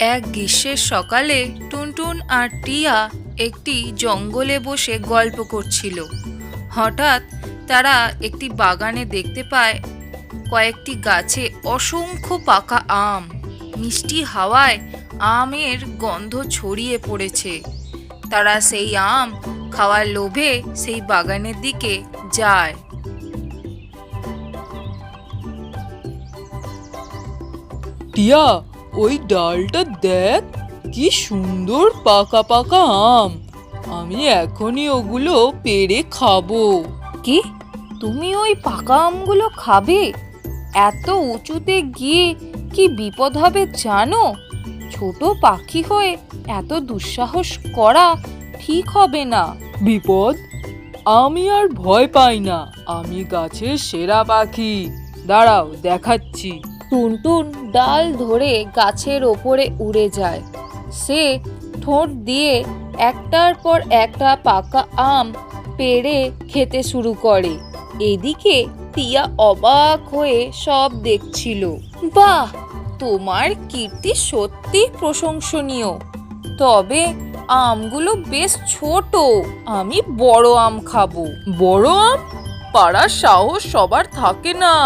এক গ্রীষ্মের সকালে টুনটুন আর টিয়া একটি জঙ্গলে বসে গল্প করছিল। হঠাৎ তারা একটি বাগানে দেখতে পায় কয়েকটি গাছে অসংখ্য পাকা আম। মিষ্টি হাওয়ায় আমের গন্ধ ছড়িয়ে পড়েছে। তারা সেই আম খাওয়ার লোভে সেই বাগানের দিকে যায়। টিয়া, ওই ডালটা দেখ, কি সুন্দর পাকা পাকা আম। আমি এখনই ওগুলো পেড়ে খাবো। কি, তুমি ওই পাকা আমগুলো খাবে? এত উঁচুতে গিয়ে কি বিপদ হবে জানো? ছোট পাখি হয়ে এত দুঃসাহস করা ঠিক হবে না। বিপদ? আমি আর ভয় পাই না, আমি গাছের সেরা পাখি। দাঁড়াও, দেখাচ্ছি। টুনটুন ডাল ধরে গাছের ওপরে উড়ে যায়। সে ঠোঁট দিয়ে একটার পর একটা পাকা আম পেড়ে খেতে শুরু করে। এদিকে টিয়া অবাক হয়ে সব দেখছিল। বাহ, তোমার কীর্তি সত্যি প্রশংসনীয়। তবে আমগুলো বেশ ছোট, আমি বড় আম খাবো। বড় আম? পাড়ার সাহস সবার থাকে না,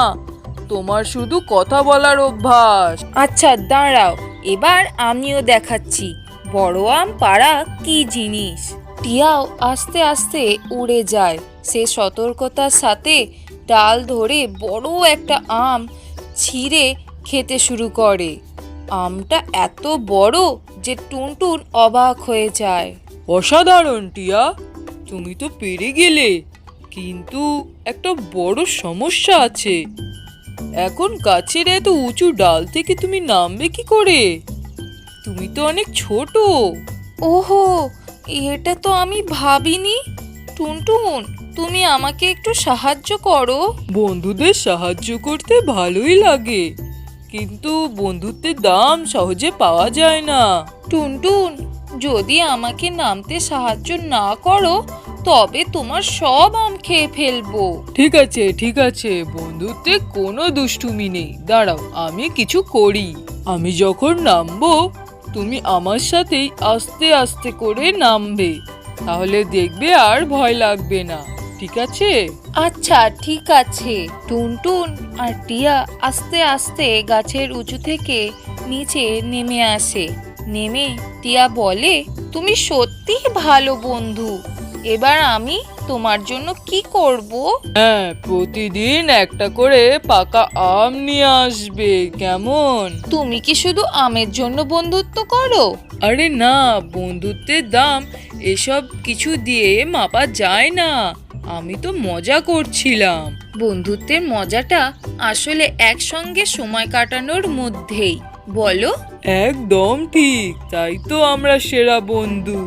তোমার শুধু কথা বলার অভ্যাস। আচ্ছা দাঁড়াও, এবার আমিও দেখাচ্ছি বড় আম পাড়া কি জিনিস। টিয়াও আস্তে আস্তে উড়ে যায়। সে সতর্কতার সাথে ডাল ধরে বড় একটা আম ছিঁড়ে খেতে শুরু করে। আমটা এত বড় যে টুনটুন অবাক হয়ে যায়। অসাধারণ টিয়া, তুমি তো পেরে গেলে, কিন্তু একটা বড় সমস্যা আছে। এখন গাছের এত উঁচু ডাল থেকে তুমি নামবে কি করে? তুমি তো অনেক ছোট। ওহো, এটা তো আমি ভাবিনি। টুনটুন, তুমি আমাকে একটু সাহায্য করো। বন্ধুদের সাহায্য করতে ভালোই লাগে, কিন্তু বন্ধুত্বের দাম সহজে পাওয়া যায় না। টুনটুন, যদি আমাকে নামতে সাহায্য না করো তবে তোমার সব আম খেয়ে ফেলবো। ঠিক আছে ঠিক আছে, বন্ধুত্বে কোনো দুষ্টুমি নেই। দাঁড়াও, আমি কিছু করি। আমি যখন নামবো, তুমি আমার সাথেই আস্তে আস্তে করে নামবে, তাহলে দেখবে আর ভয় লাগবে না। ঠিক আছে? আচ্ছা ঠিক আছে। টুনটুন আর টিয়া আস্তে আস্তে গাছের উঁচু থেকে নিচে নেমে আসে। নেমে টিয়া বলে, তুমি সত্যি ভালো বন্ধু। এবার আমি তোমার জন্য কি করব? হ্যাঁ, প্রতিদিন একটা করে পাকা আম নিয়ে আসবে, কেমন? তুমি কি শুধু আমের জন্য বন্ধুত্ব করো? আরে না, বন্ধুত্বের দাম এসব কিছু দিয়ে মাপা যায় না। আমি তো মজা করছিলাম। বন্ধুত্বের মজাটা আসলে একসঙ্গে সময় কাটানোর মধ্যেই, বলো? একদম ঠিক, তাই তো আমরা সেরা বন্ধু।